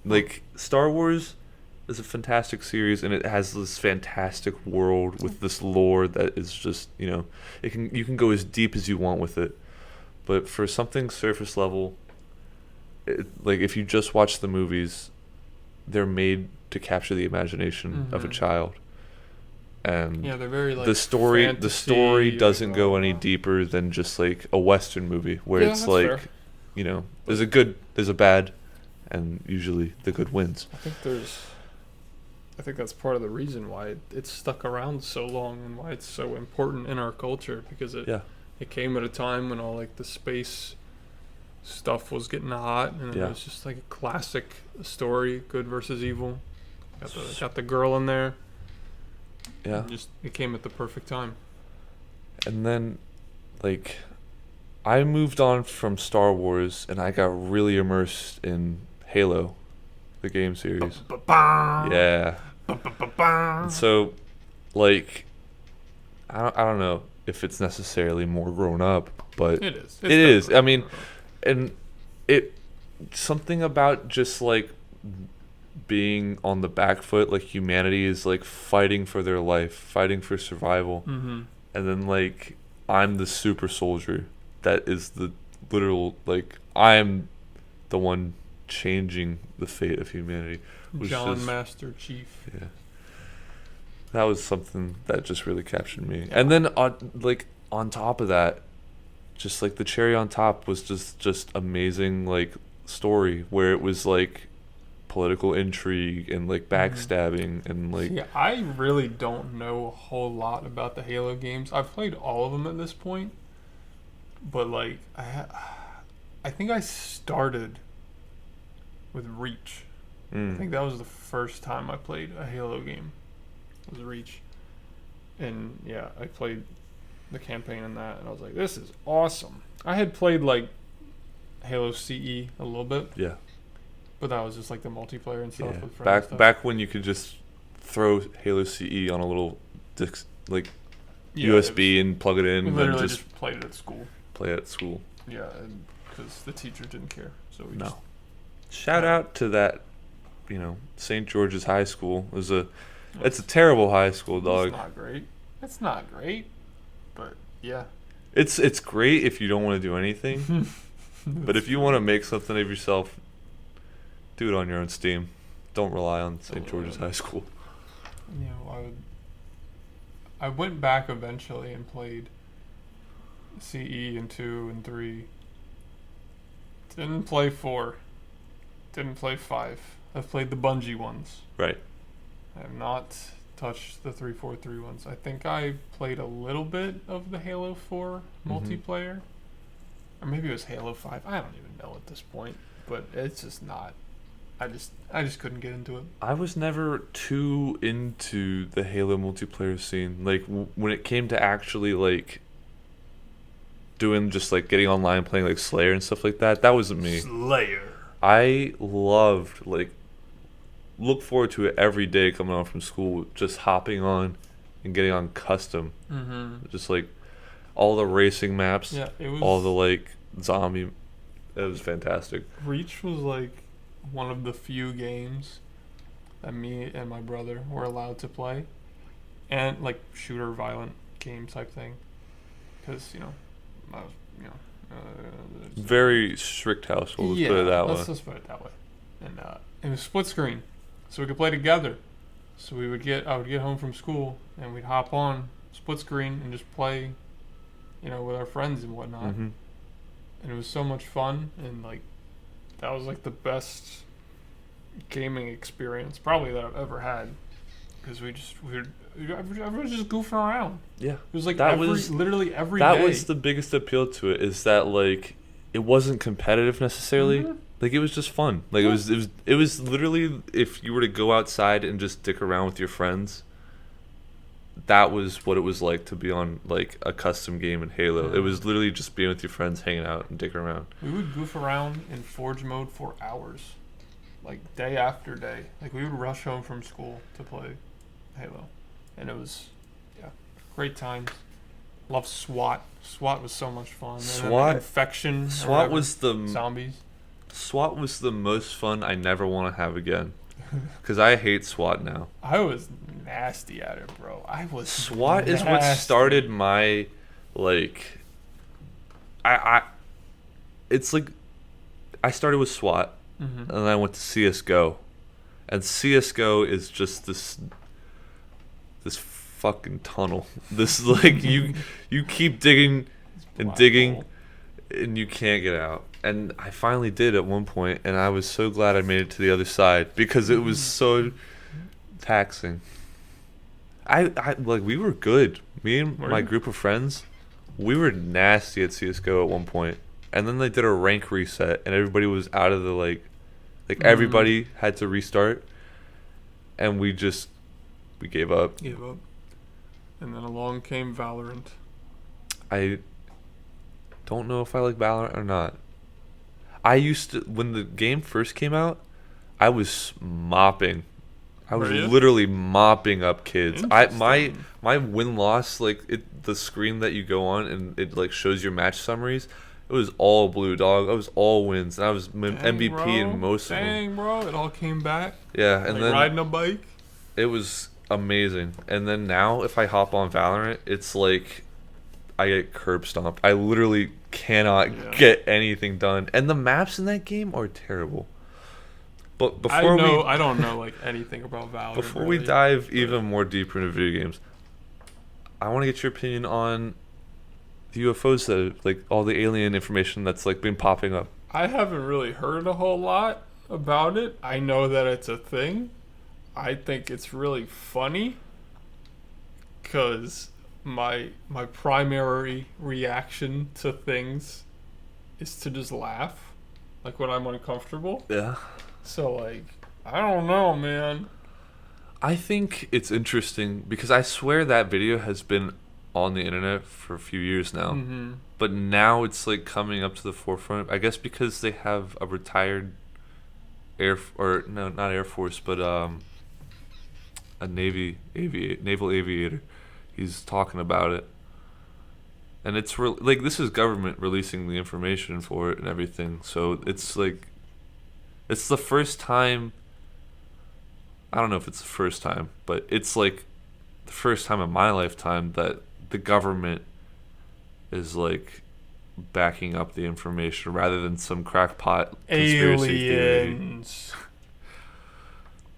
Like Star Wars is a fantastic series and it has this fantastic world with this lore that is just, you can go as deep as you want with it. But for something surface level, like if you just watch the movies, they're made to capture the imagination of a Mhm. child. And Yeah, they're very like the story fantasy doesn't and go blah, any blah. deeper than just like a Western movie where Yeah, it's that's like, fair. there's a good, there's a bad, and usually the good wins. I think that's part of the reason why it's stuck around so long and why it's so important in our culture because Yeah. it came at a time when all like the space stuff was getting hot and Yeah. it was just like a classic story, good versus evil. Got the girl in there. Yeah. It came at the perfect time. And then, like, I moved on from Star Wars and I got really immersed in Halo, the game series. Yeah. And so, like, I don't know if it's necessarily more grown up, but It is. it is. I mean, and something about just like being on the back foot, like humanity is like fighting for their life, fighting for survival. Mm-hmm. And then like I'm the super soldier that is the literal, like I am the one changing the fate of humanity. Which John is- Master Chief. Yeah. That was something that just really captured me. And then on top of that, just like the cherry on top was just amazing like story where it was like political intrigue and like backstabbing and like See, I really don't know a whole lot about the Halo games. I've played all of them at this point, but like I think I started with Reach. I think that was the first time I played a Halo game. Was Reach, and yeah, I played the campaign in that, and I was like, "This is awesome." I had played like Halo CE a little bit, Yeah. but that was just like the multiplayer and stuff Yeah. with friends. and Back stuff. back when you could just throw Halo CE on a little disc, like Yeah, USB and plug it in, we and then literally just just played it at school. play it at school. Yeah, because the teacher didn't care, so we just. No. Shout out to that, St. George's High School. It's a terrible high school, dog. It's not great. It's not great, but yeah. It's great if you don't want to do anything, but if you want to make something of yourself, do it on your own steam. Don't rely on St. George's High School. I went back eventually and played CE and 2 and 3. Didn't play 4. Didn't play 5. I've played the Bungie ones. Right. I have not touched the 343 ones. I think I played a little bit of the Halo 4 multiplayer. Or maybe it was Halo 5. I don't even know at this point. But it's just not. I just couldn't get into it. I was never too into the Halo multiplayer scene. Like when it came to actually like doing just like getting online playing like Slayer and stuff like that, that wasn't me. Slayer. I loved look forward to it every day coming home from school, just hopping on and getting on custom. Mm-hmm. Just like all the racing maps, Yeah, it was. all the like zombie. It was fantastic. Reach was like one of the few games that me and my brother were allowed to play, and like shooter violent game type thing, because I was Very strict household. Let's put it that way. let's put it that way. And it was split screen, so we could play together. So I would get home from school and we'd hop on split screen and just play, with our friends and whatnot. Mm-hmm. And it was so much fun, and like that was like the best gaming experience probably that I've ever had, because everyone was just goofing around. Yeah, It was like that literally every that day. was the biggest appeal to it, is that like it wasn't competitive necessarily. Mhm. Like it was just fun. Like Yeah. it was literally, if you were to go outside and just dick around with your friends, that was what it was like to be on like a custom game in Halo. Yeah. It was literally just being with your friends, hanging out and dicking around. We would goof around in Forge mode for hours, like day after day. Like we would rush home from school to play Halo, and it was great times. Love SWAT. SWAT was so much fun. And then, like, SWAT- Infection. or SWAT whatever. was Zombies. SWAT was the most fun I never want to have again. Because I hate SWAT now. I was nasty at it, bro. I was SWAT is what nasty. started my like it's like I started with SWAT Mhm. and then I went to CS:GO. And CS:GO is just this fucking tunnel. This like you keep digging and Black digging hole. and you can't get out. And I finally did at one point, and I was so glad I made it to the other side because it was so taxing. I like we were good. Me and Were my you? group of friends, we were nasty at CS:GO at one point. And then they did a rank reset, and everybody was out of the like everybody had to restart, and we gave up. Gave up. And then along came Valorant. I don't know if I like Valorant or not. I used to, when the game first came out, I was mopping. I was Were you? literally mopping up kids. My Interesting. win loss, like the screen that you go on and it like shows your match summaries. It was all blue, dog. I was all wins, and I was MVP bro. in most of them. Dang, bro. It all came back. Yeah, and like then riding a bike. it was amazing. And then now, if I hop on Valorant, it's like I get curb stomped. I literally cannot Yeah. get anything done, and the maps in that game are terrible. But before I don't know like anything about Valorant. before we really. dive even more deeper into video games, I want to get your opinion on the UFOs that like all the alien information that's like been popping up. I haven't really heard a whole lot about it. I know that it's a thing. I think it's really funny because my primary reaction to things is to just laugh, like when I'm uncomfortable. Yeah. So like, I don't know, man. I think it's interesting because I swear that video has been on the internet for a few years now. Mm-hmm. But now it's like coming up to the forefront. I guess because they have a retired not Air Force, but a naval aviator. He's talking about it, and it's like this is government releasing the information for it and everything. So it's like it's the first time. I don't know if it's the first time, but it's like the first time in my lifetime that the government is like backing up the information rather than some crackpot conspiracy theory. Aliens.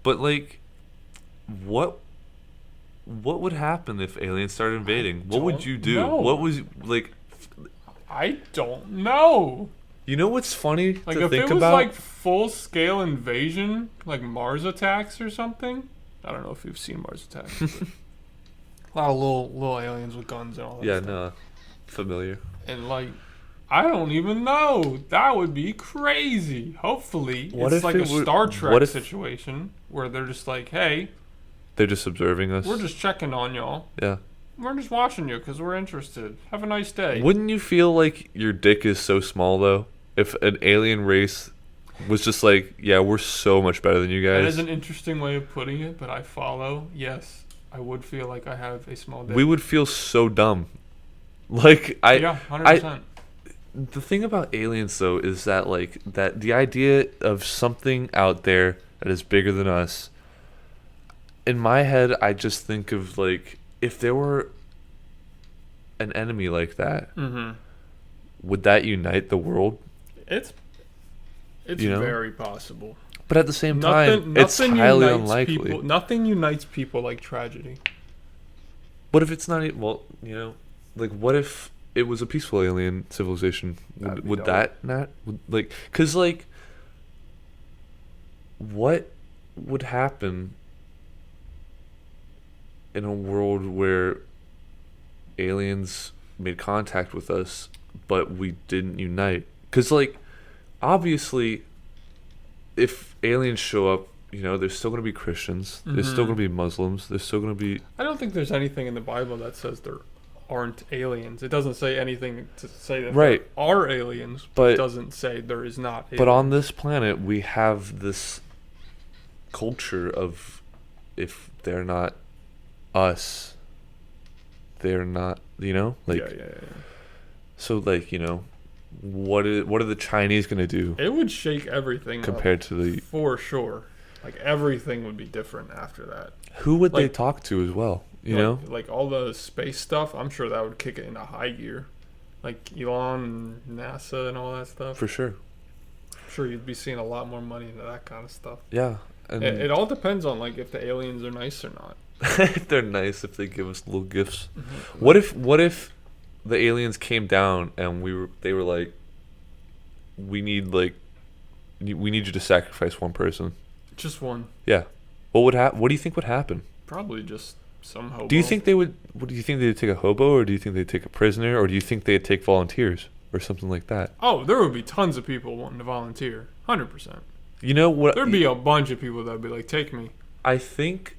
But like, what would happen if aliens started invading? What would you do? know. What was like? I don't know. You know what's funny Like to if think it was about? like full scale invasion, like Mars attacks or something. I don't know if you've seen Mars attacks. But a lot of little aliens with guns and all that Yeah, stuff. no, familiar. And like, I don't even know. That would be crazy. Hopefully, What it's if like it a would- Star what Trek if- situation where they're just like, "Hey, They're just observing us. we're just checking on y'all. Yeah. We're just watching you because we're interested. Have a nice day." Wouldn't you feel like your dick is so small though? If an alien race was just like, yeah, we're so much better than you That guys. is an interesting way of putting it, but I follow. Yes, I would feel like I have a small dick. We would feel so dumb. Like Yeah, 100%. The thing about aliens though is that like that the idea of something out there that is bigger than us. In my head, I just think of like if there were an enemy like that, Mm-hmm. would that unite the world? It's You know? very possible. But at the same time, it's highly unlikely. People, nothing unites people like tragedy. What if it's not? Well, you know, like what if it was a peaceful alien civilization? That'd be Would dope. that not like? Cause like, what would happen in a world where aliens made contact with us, but we didn't unite? Cause like, obviously, if aliens show up, you know, there's still gonna be Christians. There's still Mhm. gonna be Muslims. There's still gonna be I don't think there's anything in the Bible that says there aren't aliens. It doesn't say anything to say that Right. there are aliens, But- it doesn't say there is not aliens. But on this planet, we have this culture of if they're not us, they're not, you know? Like, yeah. so, like, you know, what are the Chinese going to do It would shake everything compared up, to the... for sure. Like everything would be different after that. Who would they like- talk to as well, you Like- know? Like all the space stuff, I'm sure that would kick it into high gear. Like Elon and NASA and all that stuff. For sure. I'm sure you'd be seeing a lot more money into that kind of stuff. Yeah. And It all depends on like if the aliens are nice or not. if they're nice, if they give us little gifts. Mm-hmm. What if the aliens came down and they were like, we need you to sacrifice one person. Just one. Yeah. What do you think would happen? Probably just some hobo. Do you think they would do you think they'd take a hobo, or do you think they'd take a prisoner, or do you think they'd take volunteers or something like that? Oh, there would be tons of people wanting to volunteer. 100%. You know what? There'd be a bunch of people that'd be like, take me. I think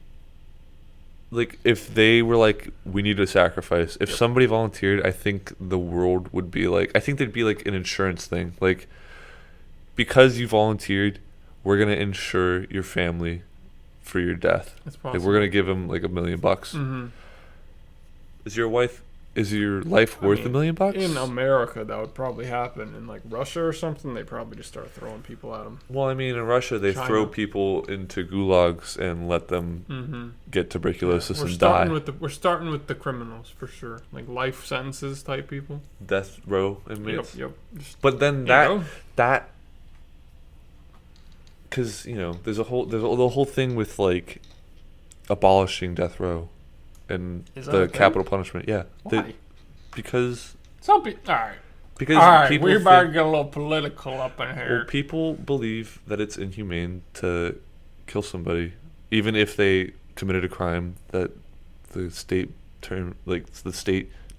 like if they were like, we need a sacrifice, if Yep. somebody volunteered, I think the world would be like, I think there'd be like an insurance thing. Like, because you volunteered, we're going to insure your family for your death. It's Like, possible. we're going to give them like $1 million. Mm-hmm. Is your life worth $1 million? In America, that would probably happen. In like Russia or something, they probably just start throwing people at them. Well, I mean, in Russia, they China. throw people into gulags and let them Mm-hmm. get tuberculosis We're and starting die. with we're starting with the criminals for sure, like life sentences type people. Death row inmates. Yep. Just, But then there you go. that, because you know, there's the whole thing with like abolishing death row and Is that the a thing? capital punishment. Yeah, Why? because Some people. All right. because All right. people We're about to think, get a little political up in well, here. people believe that it's inhumane to kill somebody, even if they committed a crime that the state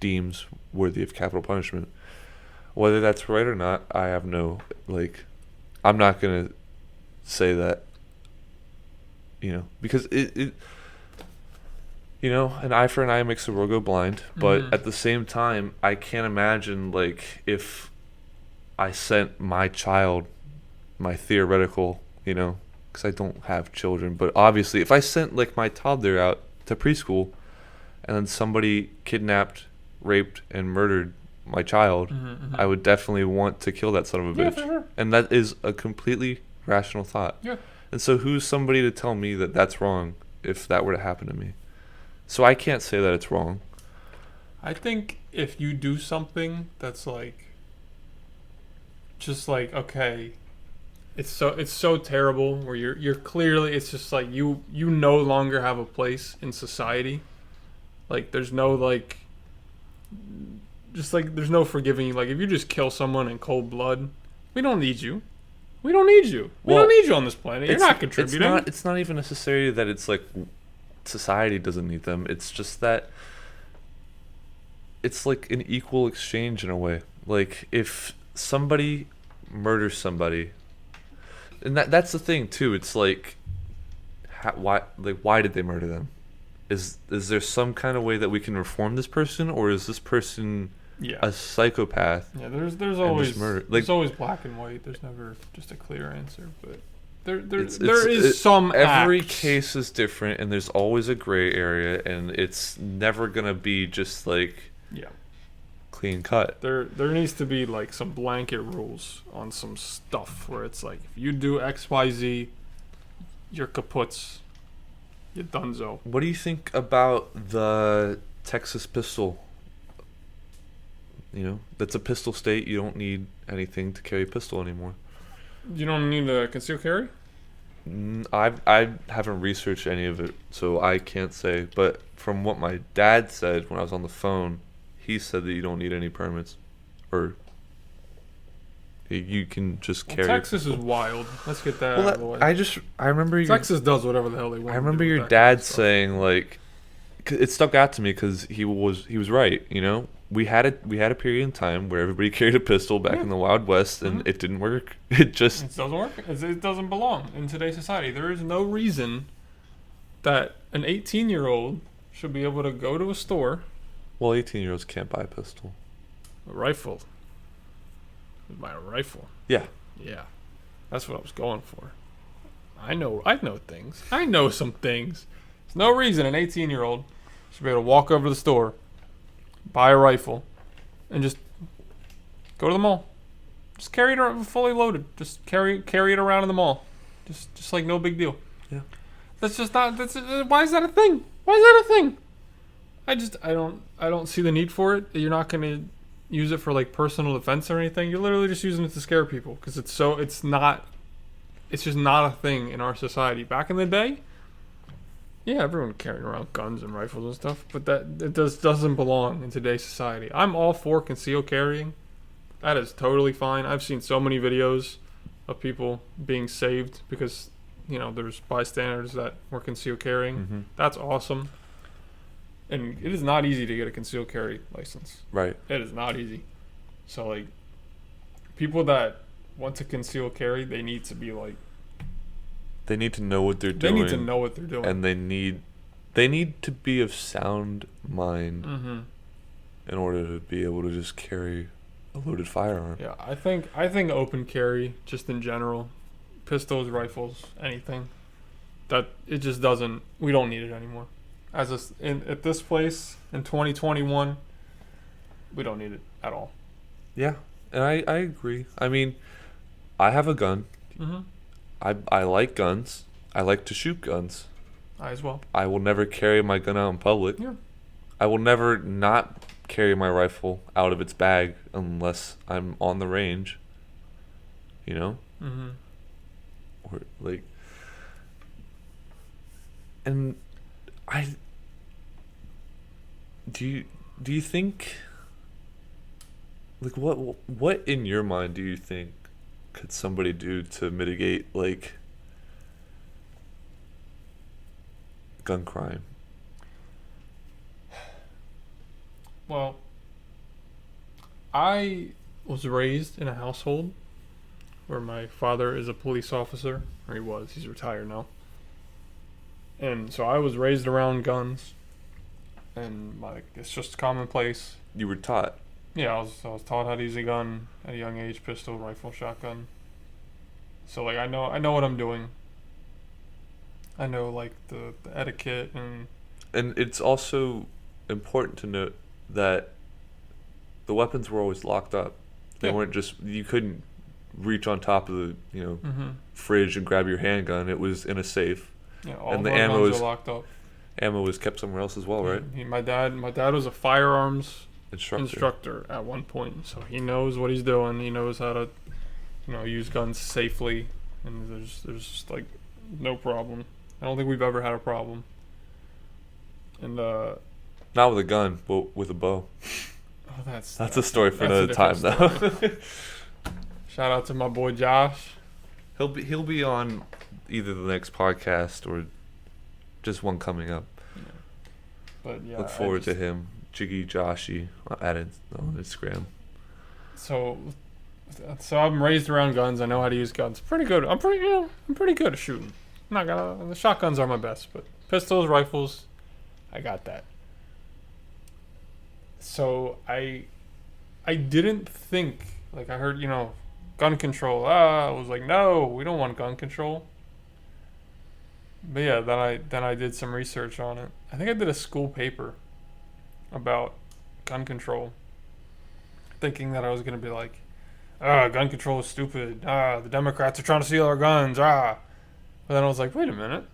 deems worthy of capital punishment. Whether that's right or not, I have no I'm not gonna say that, you know, because You know, an eye for an eye makes the world go blind. But Mm-hmm. at the same time, I can't imagine, like, if I sent my child, my theoretical, you know, because I don't have children, but obviously, if I sent, like, my toddler out to preschool and then somebody kidnapped, raped, and murdered my child, Mm-hmm. Mm-hmm. I would definitely want to kill that son of a Yeah, bitch. for sure. And that is a completely rational thought. Yeah. And so, who's somebody to tell me that that's wrong if that were to happen to me? So, I can't say that it's wrong. I think if you do something that's like, just like, okay, it's so terrible where you're clearly, it's just like you no longer have a place in society. Like there's no like, just like there's no forgiving you. Like if you just kill someone in cold blood, we don't need you. We don't need you. We Well, don't need you on this planet. You're It's not contributing. It's not even necessarily that it's like society doesn't need them. It's just that it's like an equal exchange in a way. Like if somebody murders somebody, and that's the thing too. It's like why did they murder them? Is there some kind of way that we can reform this person, or is this person Yeah. a psychopath? Yeah, there's and always just murder? Like there's always black and white. There's never just a clear answer, but it's, there is it- some every acts. case is different, and there's always a gray area, and it's never gonna be just like Yeah, clean cut. there needs to be like some blanket rules on some stuff where it's like if you do X Y Z, you're kaputs, you're dunzo. What do you think about the Texas pistol? You know, that's a pistol state. You don't need anything to carry a pistol anymore. You don't need a concealed carry. I haven't researched any of it, so I can't say. But from what my dad said when I was on the phone, he said that you don't need any permits, or you can just Well, carry. Texas is wild. Let's get that Well, out of the way. I remember Texas does whatever the hell they want. I to remember do with your that dad kind of stuff. saying like, it stuck out to me because he was right. You know, we had a period in time where everybody carried a pistol back Yeah. in the Wild West, and Mhm. it didn't work. It just It doesn't work. It doesn't belong in today's society. There is no reason that an 18-year-old should be able to go to a store, 18-year-olds can't buy a pistol. a rifle, buy a rifle. Yeah, Yeah, that's what I was going for. I know things. I know some things. There's no reason an 18-year-old should be able to walk over to the store, buy a rifle, and just go to the mall. Just carry it fully loaded. Just carry it around in the mall. Just like no big deal. Yeah. That's just not. Why is that a thing? Why is that a thing? I don't see the need for it. You're not gonna use it for like personal defense or anything. You're literally just using it to scare people because it's just not a thing in our society. Back in the day, yeah, everyone carrying around guns and rifles and stuff, but it doesn't belong in today's society. I'm all for concealed carrying. That is totally fine. I've seen so many videos of people being saved because, there's bystanders that were concealed carrying. mm-hmm. That's awesome. And it is not easy to get a concealed carry license. Right. It is not easy. So, like, people that want to conceal carry, they need to be like, They need to know what they're they doing. need to know what they're doing. and they need to be of sound mind Mm-hmm. in order to be able to just carry a loaded firearm. Yeah, I think open carry, just in general, pistols, rifles, anything, that it just doesn't. We don't need it anymore. At this place in 2021, we don't need it at all. Yeah, and I agree. I mean, I have a gun. Mm-hmm. I like guns. I like to shoot guns. I as well. I will never carry my gun out in public. Yeah. I will never not carry my rifle out of its bag unless I'm on the range. You know? Mm-hmm. Or like, and I do you think, like, what in your mind do you think could somebody do to mitigate like gun crime? Well, I was raised in a household where my father is a police officer, or he was. He's retired now. And so I was raised around guns. and like it's just commonplace. You were taught. Yeah, I was taught how to use a gun at a young age: pistol, rifle, shotgun. So like I know what I'm doing. I know like the etiquette and. And it's also important to note that the weapons were always locked up. They weren't just, you couldn't reach on top of the fridge and grab your handgun. It was in a safe. Yeah, all and the the ammo guns was are locked up. Ammo was kept somewhere else as well, right? My dad was a firearms Instructor. at one point, so he knows what he's doing. He knows how to, use guns safely, and there's just like no problem. I don't think we've ever had a problem. And not with a gun, but with a bow. Oh, that's a story for another time, though. Shout out to my boy Josh. He'll be on either the next podcast or just one coming up. Yeah. But yeah, look forward to him, Jiggy Joshy, added on Instagram. So I'm raised around guns. I know how to use guns. Pretty good. I'm pretty good at shooting. The shotguns are my best, but pistols, rifles, I got that. So I didn't think, like I heard, gun control. I was like, no, we don't want gun control. But yeah, then I did some research on it. I think I did a school paper about gun control, thinking that I was gonna be like, gun control is stupid. The Democrats are trying to steal our guns. But then I was like, wait a minute.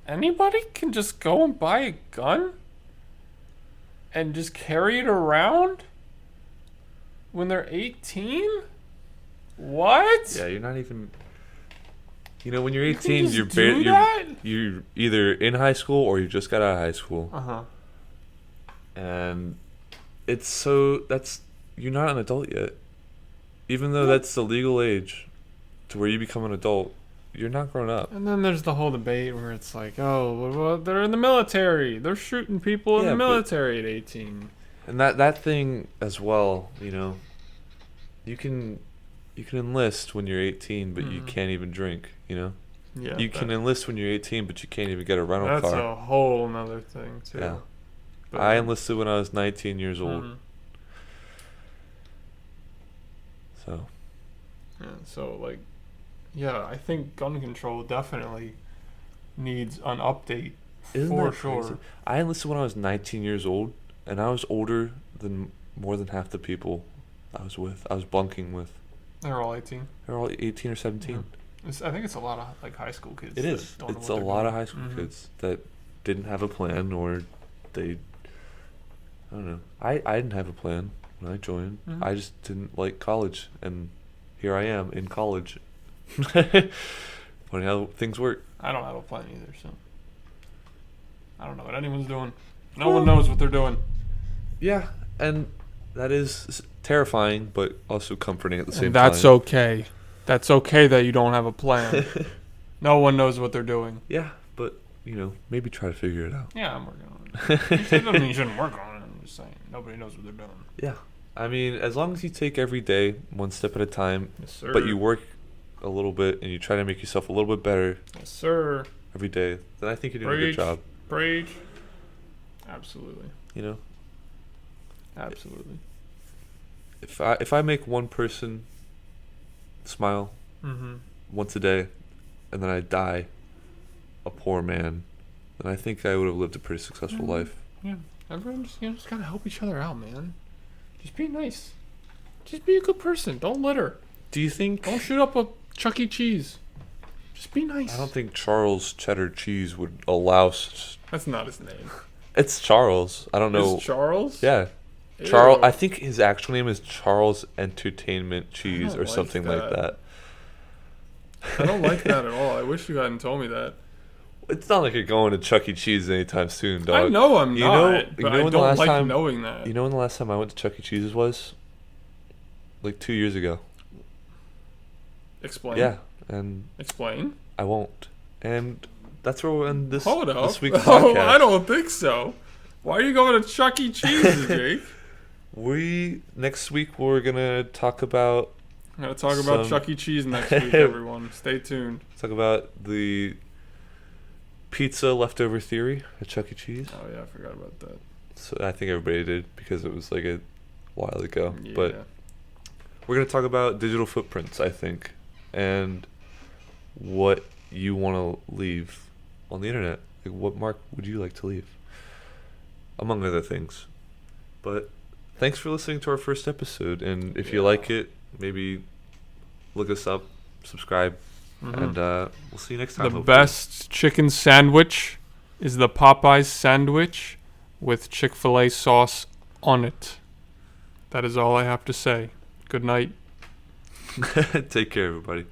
Anybody can just go and buy a gun and just carry it around when they're 18? What? Yeah, you're not even. When you're 18, you're either in high school or you just got out of high school. And you're not an adult yet. Even though that's the legal age to where you become an adult, you're not grown up. And then there's the whole debate where it's like, well, they're in the military. They're shooting people in the military at 18. And that thing as well, you can enlist when you're 18, but you can't even drink, Yeah. You can enlist when you're 18, but you can't even get a rental car. That's a whole nother thing, too. Yeah. But I enlisted when I was 19 years old. So. Yeah, so, I think gun control definitely needs an update. Isn't for that sure. Crazy? I enlisted when I was 19 years old, and I was older than more than half the people I was bunking with. They're all 18. They're all 18 or 17. Yeah. I think it's a lot of high school kids. It is. It's a lot of high school kids that didn't have a plan, or I don't know. I didn't have a plan when I joined. I just didn't like college, and here I am in college. Funny how things work. I don't have a plan either, so I don't know what anyone's doing. No one knows what they're doing. Yeah, and that is terrifying, but also comforting at the same time. That's okay. That's okay that you don't have a plan. No one knows what they're doing. Yeah, but, maybe try to figure it out. Yeah, I'm working on it. It doesn't mean you shouldn't work on it. I'm just saying, nobody knows what they're doing. Yeah. I mean, as long as you take every day one step at a time, yes, sir. But you work a little bit and you try to make yourself a little bit better, yes, sir, every day, then I think you're doing a good job. Preach. Absolutely. Absolutely. If I make one person smile once a day, and then I die a poor man, then I think I would have lived a pretty successful life. Yeah. Everyone just gotta help each other out, man. Just be nice. Just be a good person. Don't litter. Do you think? Don't shoot up a Chuck E. Cheese. Just be nice. I don't think Charles Cheddar Cheese would allow. That's not his name. It's Charles. I don't know. It's Charles? Yeah. Ew. Charles. I think his actual name is Charles Entertainment Cheese or something like that. I don't like that at all. I wish you hadn't told me that. It's not like you're going to Chuck E. Cheese anytime soon, dog. I know I'm not, but I don't like knowing that. You know when the last time I went to Chuck E. Cheese's was? Like 2 years ago. Explain. Yeah, and explain. I won't. And that's where we'll end this week's podcast. Oh, I don't think so. Why are you going to Chuck E. Cheese, Jake? Next week we're gonna talk about. I'm gonna talk about Chuck E. Cheese next week, everyone. Stay tuned. Talk about the pizza leftover theory at Chuck E. Cheese. Oh yeah, I forgot about that. So I think everybody did because it was like a while ago. Yeah. But we're gonna talk about digital footprints, I think, and what you want to leave on the internet. Like, what mark would you like to leave, among other things. But thanks for listening to our first episode, and if you like it, maybe look us up, subscribe, and we'll see you next time. The hopefully. best chicken sandwich is the Popeyes sandwich with Chick-fil-A sauce on it. That is all I have to say. Good night. Take care, everybody.